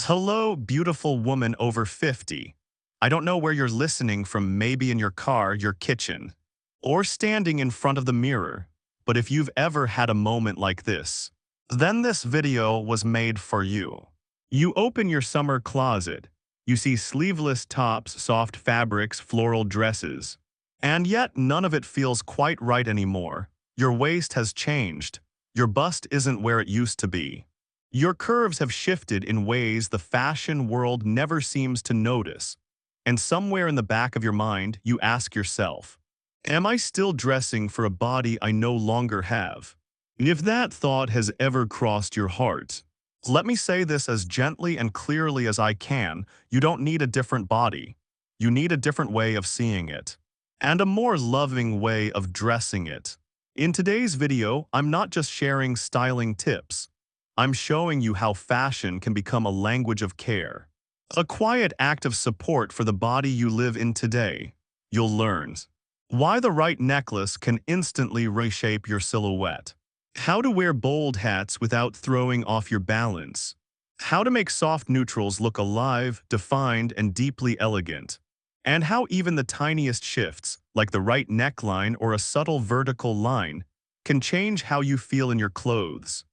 Hello, beautiful woman over 50. I don't know where you're listening from, maybe in your car, your kitchen, or standing in front of the mirror, but if you've ever had a moment like this, then this video was made for you. You open your summer closet, you see sleeveless tops, soft fabrics, floral dresses, and yet none of it feels quite right anymore. Your waist has changed. Your bust isn't where it used to be. Your curves have shifted in ways the fashion world never seems to notice. And somewhere in the back of your mind, you ask yourself, am I still dressing for a body I no longer have? If that thought has ever crossed your heart, let me say this as gently and clearly as I can, you don't need a different body. You need a different way of seeing it. And a more loving way of dressing it. In today's video, I'm not just sharing styling tips. I'm showing you how fashion can become a language of care. A quiet act of support for the body you live in today. You'll learn why the right necklace can instantly reshape your silhouette. How to wear bold hats without throwing off your balance. How to make soft neutrals look alive, defined, and deeply elegant. And how even the tiniest shifts, like the right neckline or a subtle vertical line, can change how you feel in your clothes.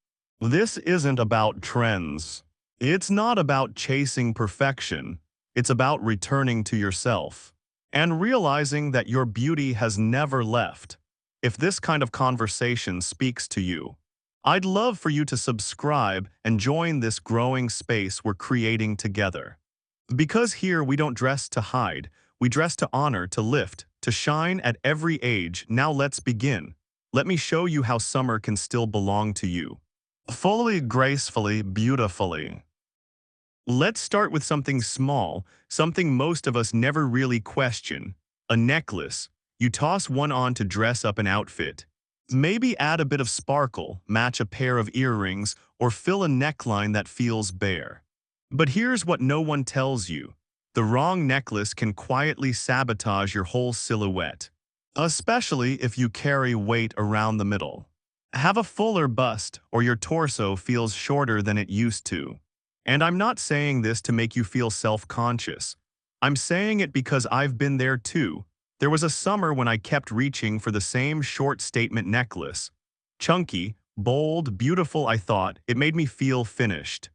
This isn't about trends. It's not about chasing perfection. It's about returning to yourself and realizing that your beauty has never left. If this kind of conversation speaks to you, I'd love for you to subscribe and join this growing space we're creating together. Because here we don't dress to hide, we dress to honor, to lift, to shine at every age. Now let's begin. Let me show you how summer can still belong to you. Fully, gracefully, beautifully. Let's start with something small, something most of us never really question. A necklace. You toss one on to dress up an outfit. Maybe add a bit of sparkle, match a pair of earrings, or fill a neckline that feels bare. But here's what no one tells you. The wrong necklace can quietly sabotage your whole silhouette, especially if you carry weight around the middle. Have a fuller bust, or your torso feels shorter than it used to. And I'm not saying this to make you feel self-conscious. I'm saying it because I've been there too. There was a summer when I kept reaching for the same short statement necklace. Chunky, bold, beautiful, I thought. It made me feel finished.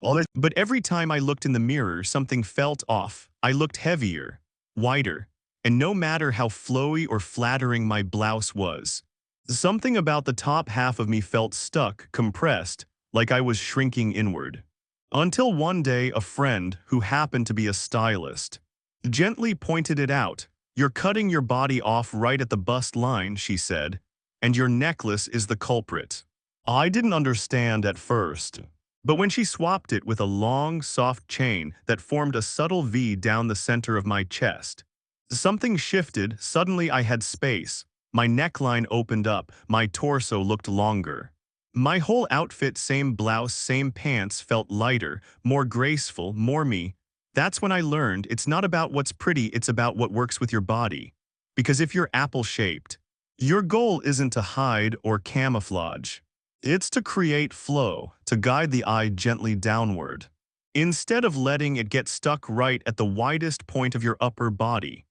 But every time I looked in the mirror, something felt off. I looked heavier, wider, and no matter how flowy or flattering my blouse was, something about the top half of me felt stuck, compressed, like I was shrinking inward. Until one day a friend, who happened to be a stylist, gently pointed it out. You're cutting your body off right at the bust line, she said, and your necklace is the culprit. I didn't understand at first, but when she swapped it with a long, soft chain that formed a subtle V down the center of my chest, something shifted. Suddenly I had space. My neckline opened up, my torso looked longer. My whole outfit, same blouse, same pants, felt lighter, more graceful, more me. That's when I learned it's not about what's pretty, it's about what works with your body. Because if you're apple-shaped, your goal isn't to hide or camouflage. It's to create flow, to guide the eye gently downward, instead of letting it get stuck right at the widest point of your upper body.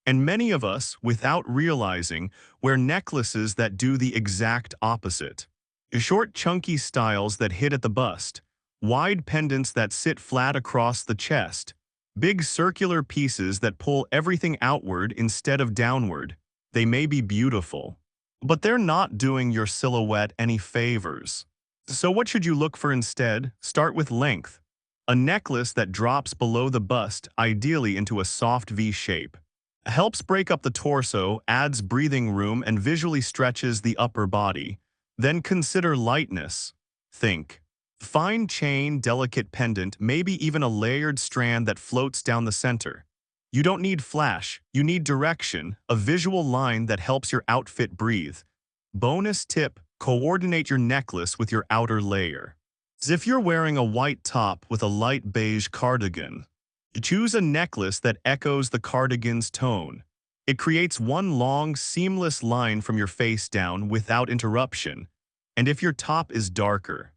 And many of us, without realizing, wear necklaces that do the exact opposite. Short, chunky styles that hit at the bust, wide pendants that sit flat across the chest, big circular pieces that pull everything outward instead of downward. They may be beautiful, but they're not doing your silhouette any favors. So what should you look for instead? Start with length. A necklace that drops below the bust, ideally into a soft V shape, helps break up the torso, adds breathing room, and visually stretches the upper body. Then consider lightness. Think fine chain, delicate pendant, maybe even a layered strand that floats down the center. You don't need flash, you need direction, a visual line that helps your outfit breathe. Bonus tip, coordinate your necklace with your outer layer. As if you're wearing a white top with a light beige cardigan, choose a necklace that echoes the cardigan's tone. It creates one long, seamless line from your face down without interruption. And if your top is darker,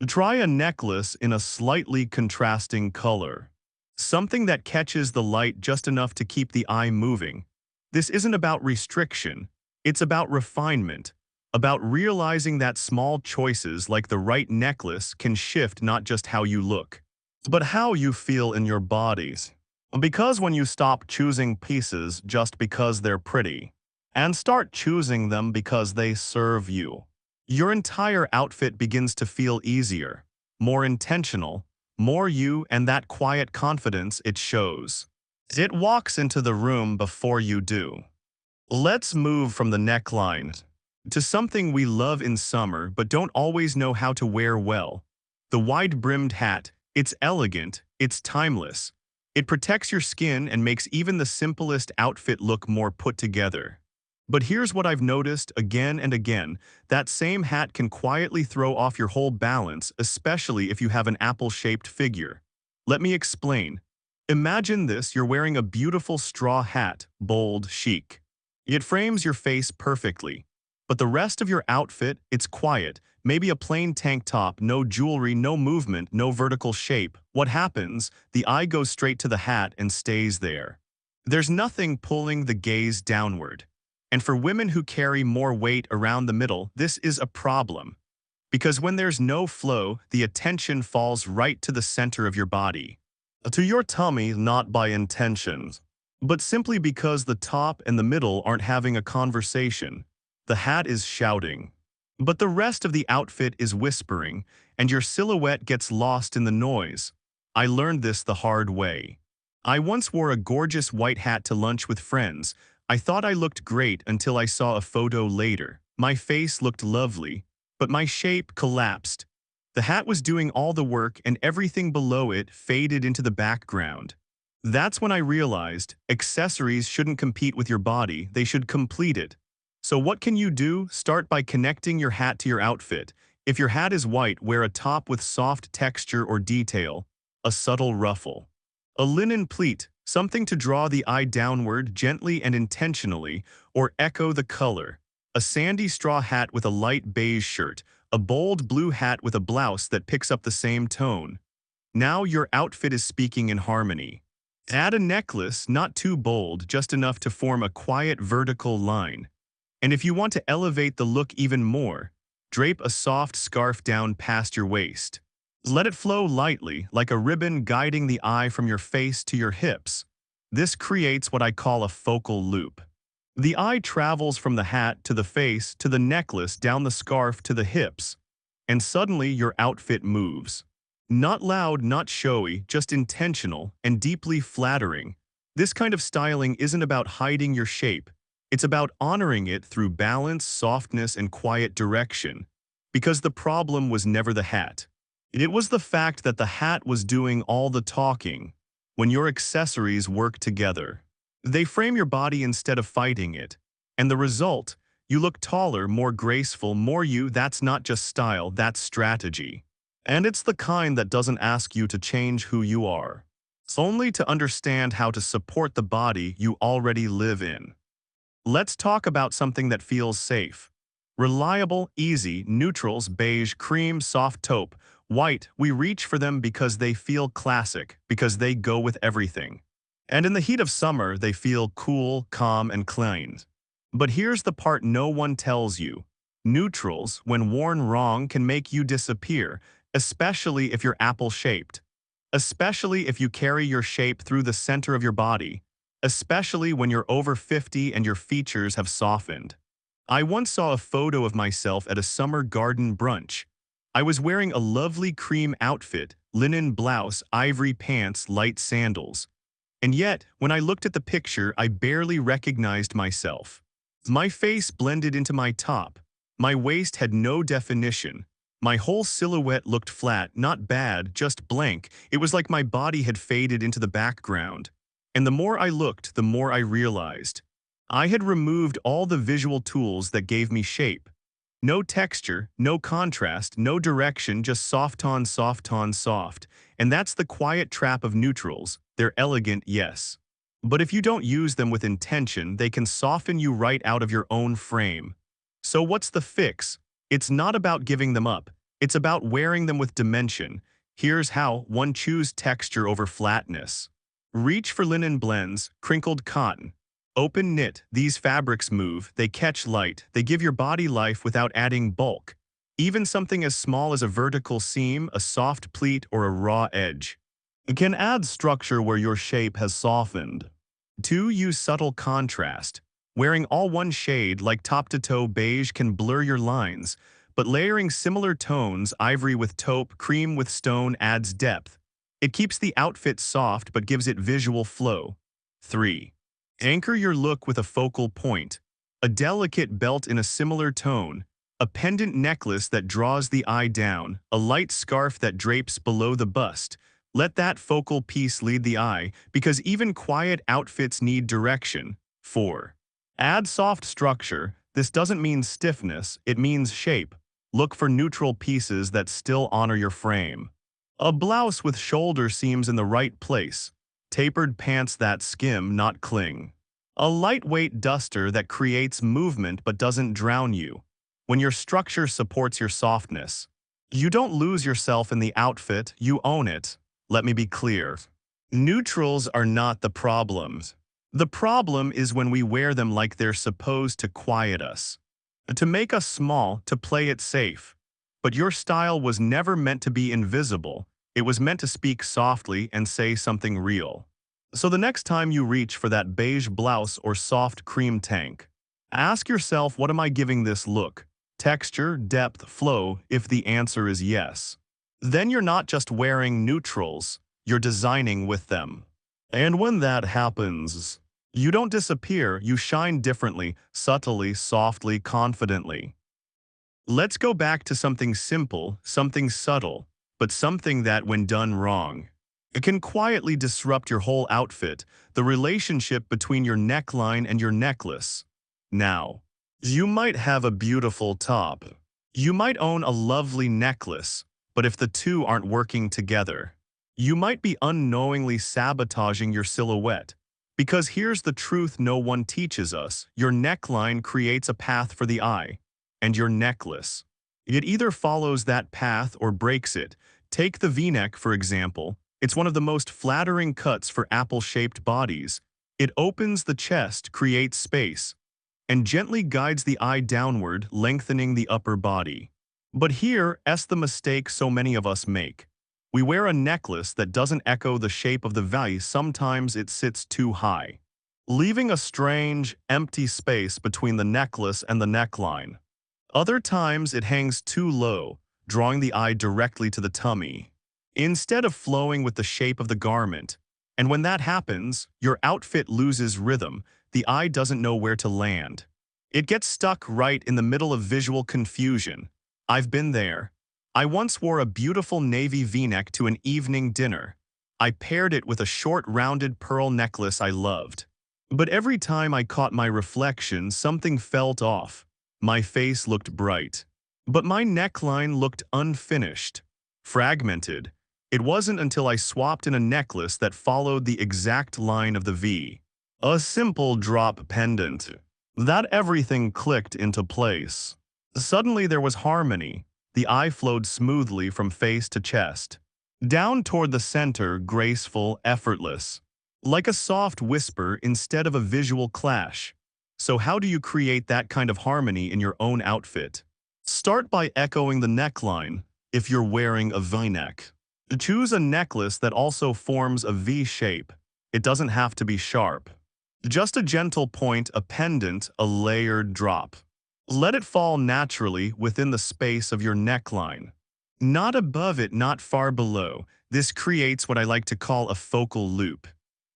Try a necklace in a slightly contrasting color. Something that catches the light just enough to keep the eye moving. This isn't about restriction, it's about refinement, about realizing that small choices like the right necklace can shift not just how you look, but how you feel in your bodies. Because when you stop choosing pieces just because they're pretty, and start choosing them because they serve you, your entire outfit begins to feel easier, more intentional, more you, and that quiet confidence it shows. It walks into the room before you do. Let's move from the neckline to something we love in summer but don't always know how to wear well. The wide-brimmed hat. It's elegant, it's timeless. It protects your skin and makes even the simplest outfit look more put together. But here's what I've noticed again and again. That same hat can quietly throw off your whole balance, especially if you have an apple-shaped figure. Let me explain. Imagine this: you're wearing a beautiful straw hat, bold, chic. It frames your face perfectly. But the rest of your outfit, it's quiet. Maybe a plain tank top, no jewelry, no movement, no vertical shape. What happens? The eye goes straight to the hat and stays there. There's nothing pulling the gaze downward. And for women who carry more weight around the middle, this is a problem. Because when there's no flow, the attention falls right to the center of your body. To your tummy, not by intention, but simply because the top and the middle aren't having a conversation. The hat is shouting. But the rest of the outfit is whispering, and your silhouette gets lost in the noise. I learned this the hard way. I once wore a gorgeous white hat to lunch with friends. I thought I looked great until I saw a photo later. My face looked lovely, but my shape collapsed. The hat was doing all the work and everything below it faded into the background. That's when I realized accessories shouldn't compete with your body, they should complete it. So what can you do? Start by connecting your hat to your outfit. If your hat is white, wear a top with soft texture or detail, a subtle ruffle. A linen pleat, something to draw the eye downward gently and intentionally, or echo the color. A sandy straw hat with a light beige shirt, a bold blue hat with a blouse that picks up the same tone. Now your outfit is speaking in harmony. Add a necklace, not too bold, just enough to form a quiet vertical line. And if you want to elevate the look even more, drape a soft scarf down past your waist. Let it flow lightly, like a ribbon guiding the eye from your face to your hips. This creates what I call a focal loop. The eye travels from the hat to the face to the necklace, down the scarf to the hips, and suddenly your outfit moves. Not loud, not showy, just intentional and deeply flattering. This kind of styling isn't about hiding your shape. It's about honoring it through balance, softness, and quiet direction. Because the problem was never the hat. It was the fact that the hat was doing all the talking. When your accessories work together, they frame your body instead of fighting it. And the result? You look taller, more graceful, more you. That's not just style, that's strategy. And it's the kind that doesn't ask you to change who you are. It's only to understand how to support the body you already live in. Let's talk about something that feels safe. Reliable, easy, neutrals, beige, cream, soft taupe, white. We reach for them because they feel classic, because they go with everything. And in the heat of summer, they feel cool, calm, and clean. But here's the part no one tells you. Neutrals, when worn wrong, can make you disappear, especially if you're apple-shaped. Especially if you carry your shape through the center of your body. Especially when you're over 50 and your features have softened. I once saw a photo of myself at a summer garden brunch. I was wearing a lovely cream outfit, linen blouse, ivory pants, light sandals. And yet, when I looked at the picture, I barely recognized myself. My face blended into my top. My waist had no definition. My whole silhouette looked flat, not bad, just blank. It was like my body had faded into the background. And the more I looked, the more I realized. I had removed all the visual tools that gave me shape. No texture, no contrast, no direction, just soft on soft on soft. And that's the quiet trap of neutrals. They're elegant, yes. But if you don't use them with intention, they can soften you right out of your own frame. So what's the fix? It's not about giving them up. It's about wearing them with dimension. Here's how: 1. Choose texture over flatness. Reach for linen blends, crinkled cotton, open knit. These fabrics move, they catch light, they give your body life without adding bulk. Even something as small as a vertical seam, a soft pleat, or a raw edge can add structure where your shape has softened. 2. Use subtle contrast. Wearing all one shade, like top-to-toe beige, can blur your lines, but layering similar tones, ivory with taupe, cream with stone, adds depth. It keeps the outfit soft but gives it visual flow. 3. Anchor your look with a focal point. A delicate belt in a similar tone, a pendant necklace that draws the eye down, a light scarf that drapes below the bust. Let that focal piece lead the eye, because even quiet outfits need direction. 4. Add soft structure. This doesn't mean stiffness, it means shape. Look for neutral pieces that still honor your frame. A blouse with shoulder seams in the right place. Tapered pants that skim, not cling. A lightweight duster that creates movement but doesn't drown you. When your structure supports your softness, you don't lose yourself in the outfit, you own it. Let me be clear. Neutrals are not the problem. The problem is when we wear them like they're supposed to quiet us, to make us small, to play it safe. But your style was never meant to be invisible. It was meant to speak softly and say something real. So the next time you reach for that beige blouse or soft cream tank, ask yourself, what am I giving this look? Texture, depth, flow. If the answer is yes, then you're not just wearing neutrals, you're designing with them. And when that happens, you don't disappear, you shine differently, subtly, softly, confidently. Let's go back to something simple, something subtle, but something that, when done wrong, it can quietly disrupt your whole outfit: the relationship between your neckline and your necklace. Now, you might have a beautiful top. You might own a lovely necklace, but if the two aren't working together, you might be unknowingly sabotaging your silhouette. Because here's the truth no one teaches us: your neckline creates a path for the eye, and your necklace, it either follows that path or breaks it. Take the V-neck, for example. It's one of the most flattering cuts for apple-shaped bodies. It opens the chest, creates space, and gently guides the eye downward, lengthening the upper body. But here's the mistake so many of us make. We wear a necklace that doesn't echo the shape of the V. Sometimes it sits too high, leaving a strange, empty space between the necklace and the neckline. Other times it hangs too low, drawing the eye directly to the tummy, instead of flowing with the shape of the garment. And when that happens, your outfit loses rhythm. The eye doesn't know where to land. It gets stuck right in the middle of visual confusion. I've been there. I once wore a beautiful navy V-neck to an evening dinner. I paired it with a short, rounded pearl necklace I loved. But every time I caught my reflection, something felt off. My face looked bright, but my neckline looked unfinished, fragmented. It wasn't until I swapped in a necklace that followed the exact line of the V, a simple drop pendant, that everything clicked into place. Suddenly there was harmony. The eye flowed smoothly from face to chest, down toward the center, graceful, effortless, like a soft whisper instead of a visual clash. So how do you create that kind of harmony in your own outfit? Start by echoing the neckline. If you're wearing a V-neck, choose a necklace that also forms a V shape. It doesn't have to be sharp. Just a gentle point, a pendant, a layered drop. Let it fall naturally within the space of your neckline. Not above it, not far below. This creates what I like to call a focal loop.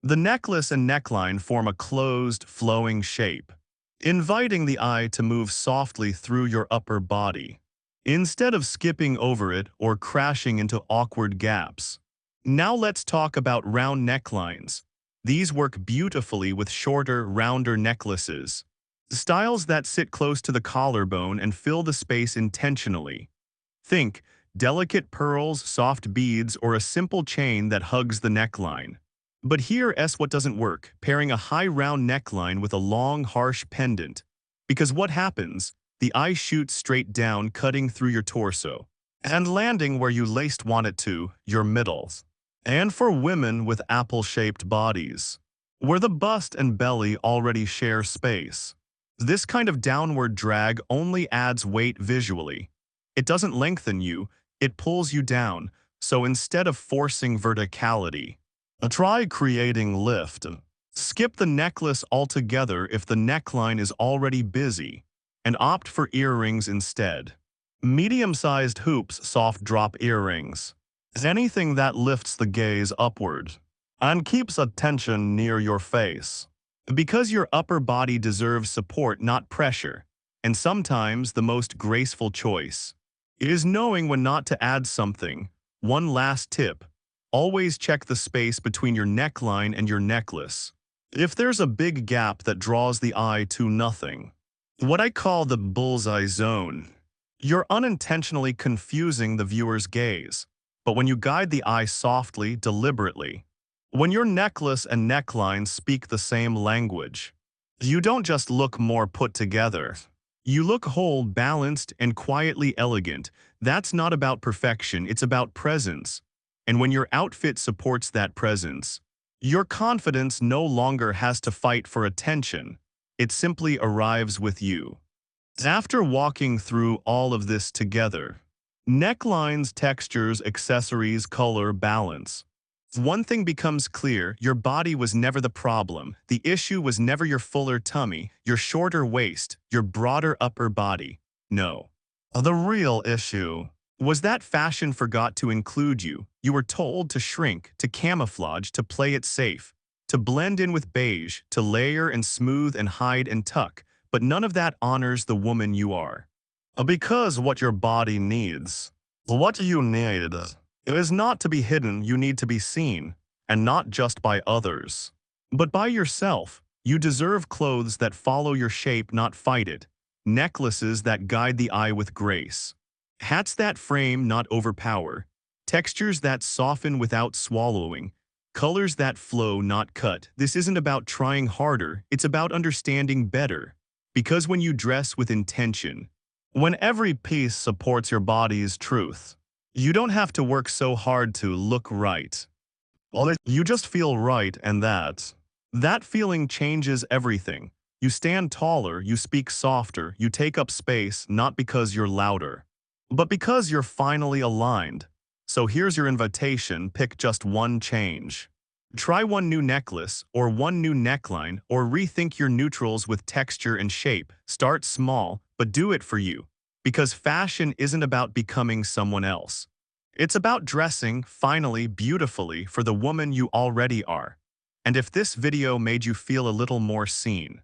The necklace and neckline form a closed, flowing shape, inviting the eye to move softly through your upper body, instead of skipping over it or crashing into awkward gaps. Now let's talk about round necklines. These work beautifully with shorter, rounder necklaces. Styles that sit close to the collarbone and fill the space intentionally. Think delicate pearls, soft beads, or a simple chain that hugs the neckline. But here's what doesn't work: pairing a high round neckline with a long, harsh pendant. Because what happens? The eye shoots straight down, cutting through your torso. and landing where you least want it to, your middle. And for women with apple-shaped bodies, where the bust and belly already share space. This kind of downward drag only adds weight visually. It doesn't lengthen you, it pulls you down, so instead of forcing verticality, try creating lift. Skip the necklace altogether if the neckline is already busy, and opt for earrings instead. Medium-sized hoops, soft drop earrings. Anything that lifts the gaze upward and keeps attention near your face. Because your upper body deserves support, not pressure, and sometimes the most graceful choice is knowing when not to add something. One last tip: always check the space between your neckline and your necklace. If there's a big gap that draws the eye to nothing, what I call the bullseye zone, you're unintentionally confusing the viewer's gaze. But when you guide the eye softly, deliberately, when your necklace and neckline speak the same language, you don't just look more put together. You look whole, balanced, and quietly elegant. That's not about perfection, it's about presence. And when your outfit supports that presence, your confidence no longer has to fight for attention. It simply arrives with you. After walking through all of this together, necklines, textures, accessories, color, balance, one thing becomes clear: your body was never the problem. The issue was never your fuller tummy, your shorter waist, your broader upper body. No. The real issue was that fashion forgot to include you. You were told to shrink, to camouflage, to play it safe, to blend in with beige, to layer and smooth and hide and tuck. But none of that honors the woman you are. Because what your body needs, what you need, is not to be hidden. You need to be seen, and not just by others, but by yourself. You deserve clothes that follow your shape, not fight it, necklaces that guide the eye with grace, hats that frame, not overpower, textures that soften without swallowing, colors that flow, not cut. This isn't about trying harder, it's about understanding better. Because when you dress with intention, when every piece supports your body's truth, you don't have to work so hard to look right. You just feel right, and that feeling changes everything. You stand taller, you speak softer, you take up space, not because you're louder, but because you're finally aligned. So here's your invitation: pick just one change. Try one new necklace, or one new neckline, or rethink your neutrals with texture and shape. Start small, but do it for you. Because fashion isn't about becoming someone else. It's about dressing, finally, beautifully, for the woman you already are. And if this video made you feel a little more seen,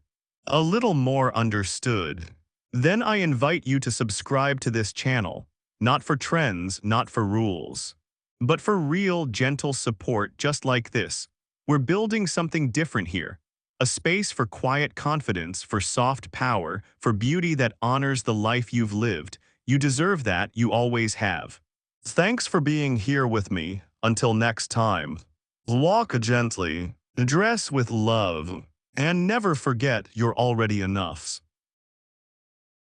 a little more understood, then I invite you to subscribe to this channel. Not for trends, not for rules, but for real, gentle support just like this. We're building something different here. A space for quiet confidence, for soft power, for beauty that honors the life you've lived. You deserve that, you always have. Thanks for being here with me. Until next time, walk gently, dress with love, and never forget you're already enough.